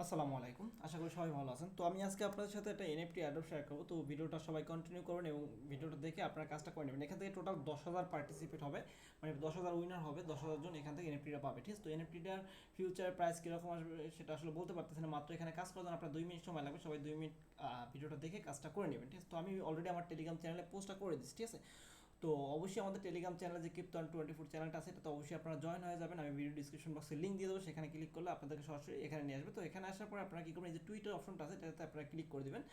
আসসালামু আলাইকুম, আশা করি সবাই ভালো আছেন। তো আমি আজকে আপনাদের সাথে একটা এনএফটি অ্যাড্রপ শেয়ার করবো। তো ভিডিওটা সবাই কন্টিনিউ করবেন এবং ভিডিওটা দেখে আপনারা কাজটা করে নেবেন। এখান থেকে টোটাল 10,000 পার্টিসিপেট হবে, মানে 10,000 উইনার হবে, 10,000 জন এখান থেকে এনএফটিটা পাবে। ঠিক আছে, তো এনএফটিটার ফিউচার প্রাইস কীরকম আসবে সেটা আসলে বলতে পারতেছি না। মাত্র এখানে কাজ করার জন্য আপনার 2 মিনিট সময় লাগবে। সবাই 2 মিনিট ভিডিওটা দেখে কাজটা করে নেবেন। ঠিক আছে, তো আমি অলরেডি আমার টেলিগ্রাম চ্যানেলে পোস্টটা করে দিচ্ছি। ঠিক আছে, তো অবশ্যই আমাদের টেলিগ্রাম চ্যানেলে যে ক্রিপ্টন 24 চ্যানেলটা আছে, এটা তো অবশ্যই আপনারা জয়েন হয়ে যাবেন। আমি ভিডিও ডিসক্রিপশন বক্সে লিঙ্ক দিয়ে দেবো, সেখানে ক্লিক করলে আপনাদেরকে সরাসরি এখানে নিয়ে আসবে। তো এখানে আসার পর আপনারা কী করবেন, এই যে টুইটার অপশনটা আছে এটাতে আপনারা ক্লিক করে দেবেন।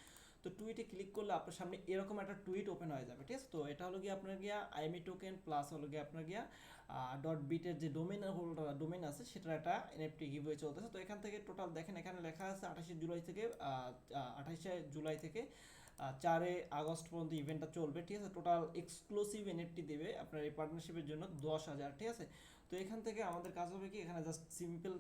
তো টুইটে ক্লিক করলে আপনার সামনে এরকম একটা টুইট ওপেন হয়ে যাবে। ঠিক আছে, তো এটা হলো গিয়ে আপনার গিয়া আইএমই টোকেন প্লাস হলো গিয়ে আপনার গিয়া ডট বিটের যে ডোমেন আছে সেটার একটা এনএফটি গিভওয়ে চলতেছে। তো এখান থেকে টোটাল দেখেন, এখানে লেখা আছে 28শে জুলাই থেকে 4 আগস্ট পর্যন্ত ইভেন্টটা চলবে। ঠিক আছে, টোটাল এক্সক্লুসিভ এনএফটি দেবে আপনার এই পার্টনারশিপের জন্য 10,000। ঠিক আছে, তো এখান থেকে আমাদের কাজ হবে কি, এখানে জাস্ট সিম্পল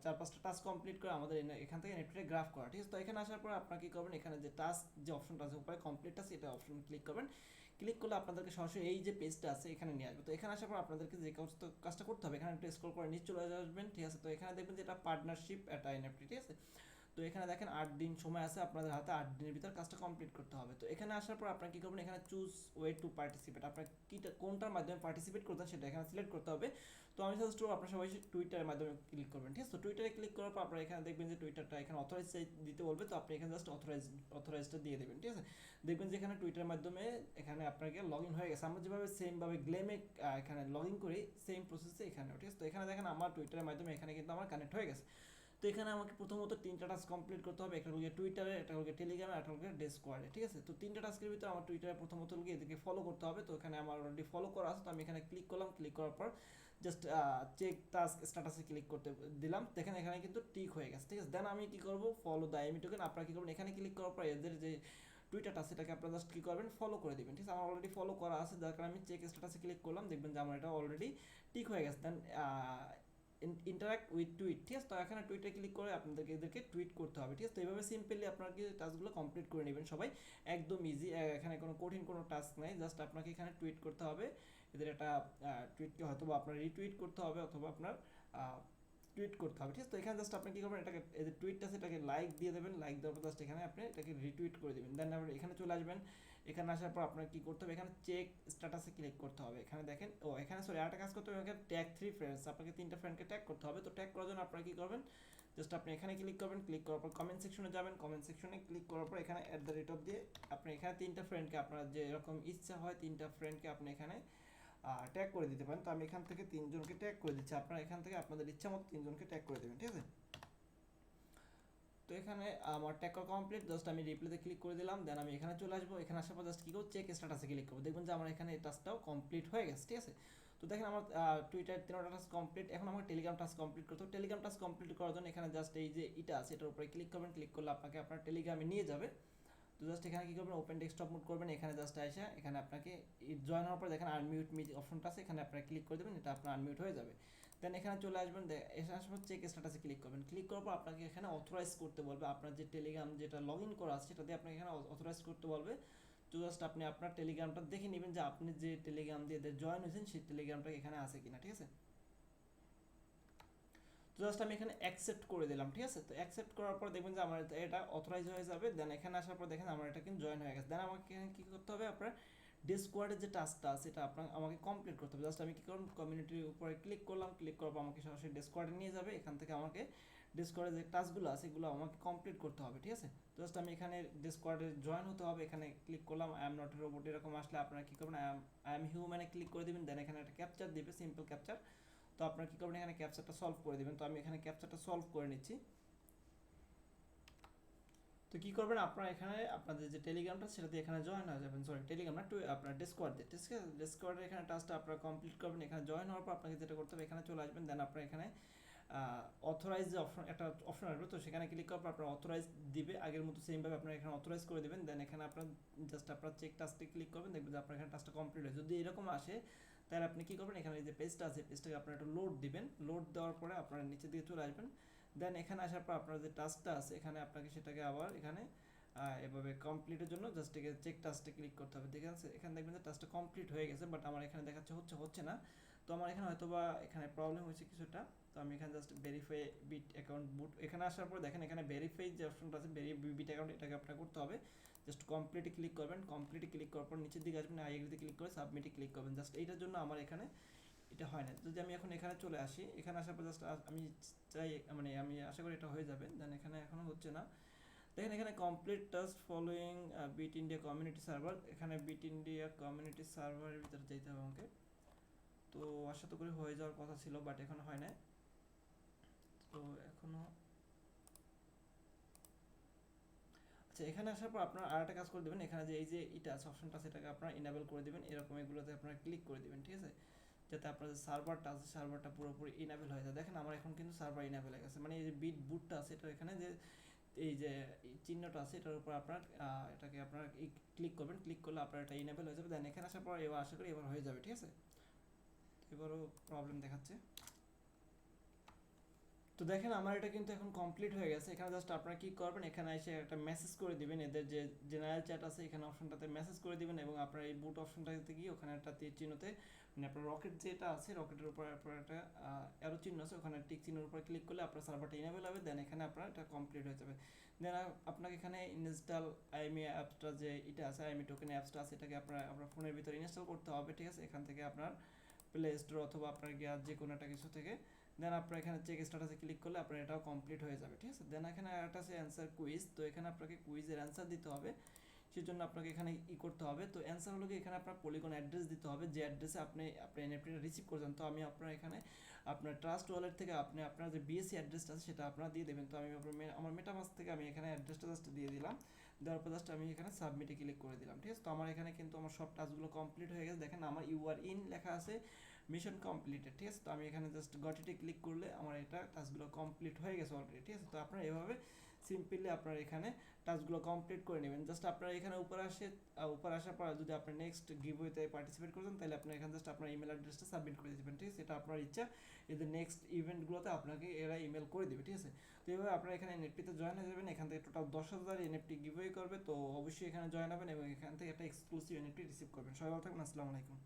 4-5টা টাস্ক কমপ্লিট করে আমাদের এখান থেকে এনএফটিটা গ্রাফ করা। ঠিক আছে, তো এখানে আসার পর আপনারা কী করবেন, এখানে যে টাস্ক যে অপশনটা আছে উপরে কমপ্লিট আছে, এটা অপশন ক্লিক করবেন। ক্লিক করলে আপনাদেরকে সরাসরি এই যে পেজটা আছে এখানে নিয়ে আসবে। তো এখানে আসার পর আপনাদেরকে যে কাজটা করতে হবে, এখানে একটু স্ক্রল করে নিচে চলে আসবেন। ঠিক আছে, তো এখানে দেখবেন যে এটা পার্টনারশিপ একটা এনএফটি। ঠিক আছে, তো এখানে দেখেন 8 দিন সময় আছে আপনাদের হাতে, 8 দিনের ভিতর কাজটা কমপ্লিট করতে হবে। তো এখানে আসার পর আপনারা কী করবেন, এখানে চুজ ওয়ে টু পার্টিসিপেট, আপনার কোনটার মাধ্যমে পার্টিসিপেট করতেন সেটা এখানে সিলেক্ট করতে হবে। তো আমি সাজেস্ট করবো আপনারা সবাই টুইটারের মাধ্যমে ক্লিক করবেন। ঠিক আছে, তো টুইটারে ক্লিক করার পর আপনারা এখানে দেখবেন যে টুইটারটা এখানে অথরাইজ দিতে বলবে। তো আপনি এখানে জাস্ট অথরাইজটা দিয়ে দেবেন। ঠিক আছে, দেখবেন যে এখানে টুইটারের মাধ্যমে এখানে আপনাকে লগ ইন হয়ে গেছে। আমরা যেভাবে সেমভাবে গ্লেমে এখানে লগ ইন করি, সেম প্রসেসে এখানেও। ঠিক আছে, তো এখানে দেখেন আমার টুইটারের মাধ্যমে এখানে কিন্তু আমার কানেক্ট হয়ে গেছে। তো এখানে আমাকে প্রথমত 3টা টাস্ক কমপ্লিট করতে হবে। একটা হলো টুইটারে, একটা হলো টেলিগ্রামে, একটা হলো ডিসকর্ডে। ঠিক আছে, তো 3টা টাস্কের ভিতরে আমার টুইটারে প্রথমত হলো এদেরকে ফলো করতে হবে। তো এখানে আমার অলরেডি ফলো করা আছে, তো আমি এখানে ক্লিক করলাম। ক্লিক করার পর জাস্ট চেক টাস্ক স্ট্যাটাসে ক্লিক করতে দিলাম। দেখেন এখানে কিন্তু টিক হয়ে গেছে। ঠিক আছে, দেন আমি কী করবো, ফলো দ্য আইএমই টোকেন। আপনারা কী করবেন, এখানে ক্লিক করার পর এদের যে টুইটারটা সেটাকে আপনারা জাস্ট কী করবেন, ফলো করে দেবেন। ঠিক আছে, আমার অলরেডি ফলো করা আছে, যার কারণে আমি চেক স্ট্যাটাসে ক্লিক করলাম। দেখবেন যে আমার এটা অলরেডি টিক হয়ে গেছে। দেন ইন্টারাক্ট উইথ টুইট। ঠিক আছে, তো এখানে টুইটে ক্লিক করে আপনাদেরকে এদেরকে টুইট করতে হবে। ঠিক আছে, তো এইভাবে সিম্পলি আপনারা কি টাস্কগুলো কমপ্লিট করে নেবেন সবাই, একদম ইজি। এখানে কোনো কঠিন কোনো টাস্ক নাই, জাস্ট আপনাকে এখানে টুইট করতে হবে। এদের একটা টুইটকে হয়তো বা আপনার রিটুইট করতে হবে অথবা আপনার টুইট করতে হবে। ঠিক আছে, তো এখানে জাস্ট আপনি কী করবেন, এটাকে এই যে টুইটটা আছে এটাকে লাইক দিয়ে দেবেন। লাইক দেওয়ার পর জাস্ট এখানে আপনি এটাকে রিটুইট করে দেবেন। দেন আবার এখানে চলে আসবেন। এখানে আসার পর আপনার কী করতে হবে, এখানে চেক স্ট্যাটাসে ক্লিক করতে হবে। এখানে দেখেন, এখানে সরি আরেকটা কাজ করতে হবে, এখানে ট্যাগ 3 ফ্রেন্ডস, আপনাকে 3টা ফ্রেন্ডকে ট্যাগ করতে হবে। তো ট্যাগ করার জন্য আপনারা কী করবেন, জাস্ট আপনি এখানে ক্লিক করবেন। ক্লিক করার পর কমেন্ট সেকশনে যাবেন। কমেন্ট সেকশনে ক্লিক করার পর এখানে @ দিয়ে আপনি এখানে 3টা ফ্রেন্ডকে আপনার যে এরকম ইচ্ছা হয় 3টা ফ্রেন্ডকে আপনি এখানে ট্যাগ করে দিতে পারেন। তো আমি এখান থেকে 3জনকে ট্যাগ করে দিচ্ছি, আপনারা এখান থেকে আপনাদের ইচ্ছা মতো 3জনকে ট্যাগ করে দেবেন। ঠিক আছে, তো এখানে আমার ট্যাগ করা কমপ্লিট। জাস্ট আমি রিপ্লেতে ক্লিক করে দিলাম। দেন আমি এখানে চলে আসবো। এখানে আসার পর জাস্ট কী করবো, চেক স্ট্যাটাসে ক্লিক করবো। দেখবেন যে আমার এখানে এই টাস্কটাও কমপ্লিট হয়ে গেছে। ঠিক আছে, তো দেখেন আমার টুইটার 3টা টাস্ক কমপ্লিট। এখন আমার টেলিগ্রাম টাস্ক কমপ্লিট করতে হবে। টেলিগ্রাম টাস্ক কমপ্লিট করার জন্য এখানে জাস্ট এই যে এটা আছে এটার উপরে ক্লিক করবেন। ক্লিক করলে আপনাকে আপনার টেলিগ্রামে নিয়ে যাবে। তো জাস্ট এখানে কী করবেন, ওপেন ডেস্কটপ মোড করবেন। এখানে জাস্ট আসে এখানে আপনাকে জয়েন হওয়ার পর দেখেন আনমিউট মি অপশনটা আছে, এখানে আপনারা ক্লিক করে দেবেন, এটা আপনার আনমিউট হয়ে যাবে। দেন এখানে চলে আসবেন। এসে আসার পর চেক স্ট্যাটাসে ক্লিক করবেন। ক্লিক করার পর আপনাকে এখানে অথরাইজ করতে বলবে, আপনার যে টেলিগ্রাম যেটা লগ ইন করা আছে সেটা দিয়ে আপনাকে এখানে অথরাইজ করতে বলবে। তো জাস্ট আপনি আপনার টেলিগ্রামটা দেখে নেবেন যে আপনি যে টেলিগ্রাম দিয়ে জয়েন হয়েছেন সেই টেলিগ্রামটা এখানে আছে কিনা। ঠিক আছে, তো জাস্ট আমি এখানে অ্যাকসেপ্ট করে দিলাম। ঠিক আছে, তো অ্যাকসেপ্ট করার পর দেখবেন যে আমার এটা অথরাইজ হয়ে যাবে। দেন এখানে আসার পর দেখেন আমার এটা কিন্তু জয়েন হয়ে গেছে। দেন আমাকে এখানে কী করতে হবে, আপনার ডিসকর্ডের যে টাস্কটা আছে এটা আমাকে কমপ্লিট করতে হবে। জাস্ট আমি কী করলাম, কমিউনিটির উপরে ক্লিক করলাম। ক্লিক করার পর আমাকে সরাসরি ডিসকর্ডে নিয়ে যাবে। এখান থেকে আমাকে ডিসকর্ডের যে টাস্কগুলো আছে এগুলো আমাকে কমপ্লিট করতে হবে। ঠিক আছে, জাস্ট আমি এখানে ডিসকর্ডে জয়েন হতে হবে। এখানে ক্লিক করলাম, I am not a robot এরকম আসলে আপনারা কী করবেন, আই এম হিউম্যানে ক্লিক করে দেবেন। দেন এখানে একটা ক্যাপচার দেবে, সিম্পল ক্যাপচার। তো আপনারা কী করবেন, এখানে ক্যাপচারটা সলভ করে দেবেন। তো আমি এখানে ক্যাপচারটা সলভ করে নিচ্ছি। তো কী করবেন, আপনারা এখানে আপনাদের যে টেলিগ্রামটা সেটা দিয়ে এখানে জয়েন হয়ে যাবেন। সরি টেলিগ্রাম না, আপনার ডিসকর্ড দিয়ে। ঠিক আছে, ডিসকর্ডের এখানে টাস্কটা আপনারা কমপ্লিট করবেন। এখানে জয়েন হওয়ার পর আপনাকে যেটা করতে হবে, এখানে চলে আসবেন। দেন আপনারা এখানে অথরাইজ যে অপশন একটা অপশন আসবে, তো সেখানে ক্লিক করার পর আপনার অথরাইজ দিবে আগের মতো সেমভাবে আপনারা এখানে অথরাইজ করে দেবেন। দেন এখানে আপনার জাস্ট আপনার চেক টাস্কে ক্লিক করবেন। দেখবেন যে আপনার এখানে টাস্কটা কমপ্লিট হয়। যদি এরকম আসে তাহলে আপনি কী করবেন, এখানে যে পেজটা আছে পেজটাকে আপনার একটু লোড দিবেন। লোড দেওয়ার পরে আপনারা নিচে দিকে চলে আসবেন। দেন এখানে আসার পর আপনার যে টাস্কটা আছে এখানে আপনাকে সেটাকে আবার এখানে এভাবে কমপ্লিটের জন্য জাস্ট চেক টাস্কটা ক্লিক করতে হবে। ঠিক আছে, এখানে দেখবেন যে টাস্কটা কমপ্লিট হয়ে গেছে, বাট আমার এখানে দেখাচ্ছে হচ্ছে না। তো আমার এখানে হয়তো বা এখানে প্রবলেম হয়েছে কিছুটা। তো আমি এখানে জাস্ট ভেরিফাই বিট অ্যাকাউন্ট বুট, এখানে আসার পর দেখেন এখানে ভেরিফাই যে অপশনটা আছে বিট অ্যাকাউন্ট, এটাকে আপনার করতে হবে। জাস্ট কমপ্লিটে ক্লিক করবেন, কমপ্লিটে ক্লিক করার পর নিচের দিকে আসবেন, আই এগ্রিতে ক্লিক করে সাবমিটে ক্লিক করবেন। জাস্ট এইটার জন্য আমার এখানে এটা হয় না। যদি আমি এখন এখানে চলে আসি, এখানে আসার পর জাস্ট আমি চাই, মানে আমি আশা করি এটা হয়ে যাবে, দেন এখানে এখনও হচ্ছে না। দেখেন এখানে complete task following bit India community server, এখানে বিট ইন্ডিয়া কমিউনিটি সার্ভারের ভিতরে যেতে হবে আমাকে। তো আশা তো করি হয়ে যাওয়ার কথা ছিল, বাট এখন হয় না। তো এখনো আচ্ছা, এখানে আসার পর আপনার আরেকটা কাজ করে দেবেন, এখানে যে এই যে এটা আছে অপশনটা আছে, এটাকে আপনারা ইনেবল করে দেবেন, এরকম এগুলোতে আপনারা ক্লিক করে দেবেন, ঠিক আছে, যাতে আপনার যে সার্ভারটা আছে সার্ভারটা পুরোপুরি ইনেবল হয়ে যায়। দেখেন আমার এখন কিন্তু সার্ভার ইনেবল হয়ে গেছে, মানে এই যে বিট বুটটা আছে এটা এখানে যে এই যে চিহ্নটা আছে এটার উপর আপনার এটাকে আপনার ক্লিক করবেন, ক্লিক করলে আপনার এটা ইনেবল হয়ে যাবে। দেন এখানে আসার পর এবার আশা করি এবার হয়ে যাবে, ঠিক আছে। এবারও প্রবলেম দেখাচ্ছে। তো দেখেন আমার এটা কিন্তু এখন কমপ্লিট হয়ে গেছে। এখানে জাস্ট আপনারা কি করবেন, এখানে এসে একটা মেসেজ করে দিবেন, এদের যে জেনারেল চ্যাট আছে এখানে অপশনটাতে মেসেজ করে দিবেন, এবং আপনার এই বুট অপশনটাতে গিয়ে ওখানে একটা তীর চিহ্নতে, মানে আপনার রকেট যেটা আছে রকেটের উপর আপনার একটা অ্যারো চিহ্ন আছে, ওখানে টিক চিহ্নের উপর ক্লিক করলে আপনার সার্ভারটা ইনেবল হবে। দেন এখানে আপনার এটা কমপ্লিট হয়ে যাবে। দেন আপনাকে এখানে ইনস্টল আইএমই অ্যাপসটা যে এটা আছে, আইএমই টোকেন অ্যাপসটা আছে, এটাকে আপনার ফোনের ভিতরে ইনস্টল করতে হবে, ঠিক আছে। এখান থেকে আপনার প্লে স্টোর অথবা আপনার গিয়ে যে কোনো একটা কিছু থেকে, দেন আপনার এখানে চেক স্ট্যাটাসে ক্লিক করলে আপনার এটাও কমপ্লিট হয়ে যাবে, ঠিক আছে। দেন এখানে একটা আছে অ্যান্সার কুইজ, তো এখানে আপনাকে কুইজের অ্যান্সার দিতে হবে, সেজন্য আপনাকে এখানে করতে হবে। তো অ্যান্সার হলো কি, এখানে আপনার পলিগন অ্যাড্রেস দিতে হবে, যে অ্যাড্রেসে আপনি এনএফটিটা রিসিভ করছেন। তো আমি আপনার এখানে আপনার ট্রাস্ট ওয়ালেট থেকে আপনি আপনার যে বিএসসি অ্যাড্রেসটা আছে সেটা আপনারা দিয়ে দেবেন। তো আমি আমার মেটামাস থেকে আমি এখানে অ্যাড্রেসটা জাস্ট দিয়ে দিলাম, দেওয়ার পর জাস্ট আমি এখানে সাবমিটে ক্লিক করে দিলাম, ঠিক আছে। তো আমার এখানে কিন্তু আমার সব টাস্কগুলো কমপ্লিট হয়ে গেছে। দেখেন আমার ইউআর ইন লেখা আছে, মিশন কমপ্লিটেড, ঠিক আছে। তো আমি এখানে জাস্ট গট ইটে ক্লিক করলে আমার এটা টাস্কগুলো কমপ্লিট হয়ে গেছে অলরেডি, ঠিক আছে। তো আপনারা এভাবে সিম্পলি আপনারা এখানে টাস্কগুলো কমপ্লিট করে নেবেন। জাস্ট আপনারা এখানে উপর আসার পর যদি আপনি নেক্সট গিভওয়েতে পার্টিসিপেট করছেন, তাহলে আপনি এখানে জাস্ট আপনার ইমেল অ্যাড্রেসটা সাবমিট করে দেবেন, ঠিক আছে। এটা আপনার ইচ্ছা, এদের নেক্সট ইভেন্টগুলোতে আপনাকে এরা ইমেল করে দেবে, ঠিক আছে। তো এইভাবে আপনারা এখানে এনএফটিতে জয়েন হয়ে যাবেন। এখান থেকে টোটাল 10,000 এনএফটি গিভওয়ে করবে, তো অবশ্যই এখানে জয়েন হবেন এবং এখান থেকে একটা এক্সক্লুসিভ এনএফটি রিসিভ করবেন। সবাই ভালো থাকবেন, আসসালামু আলাইকুম।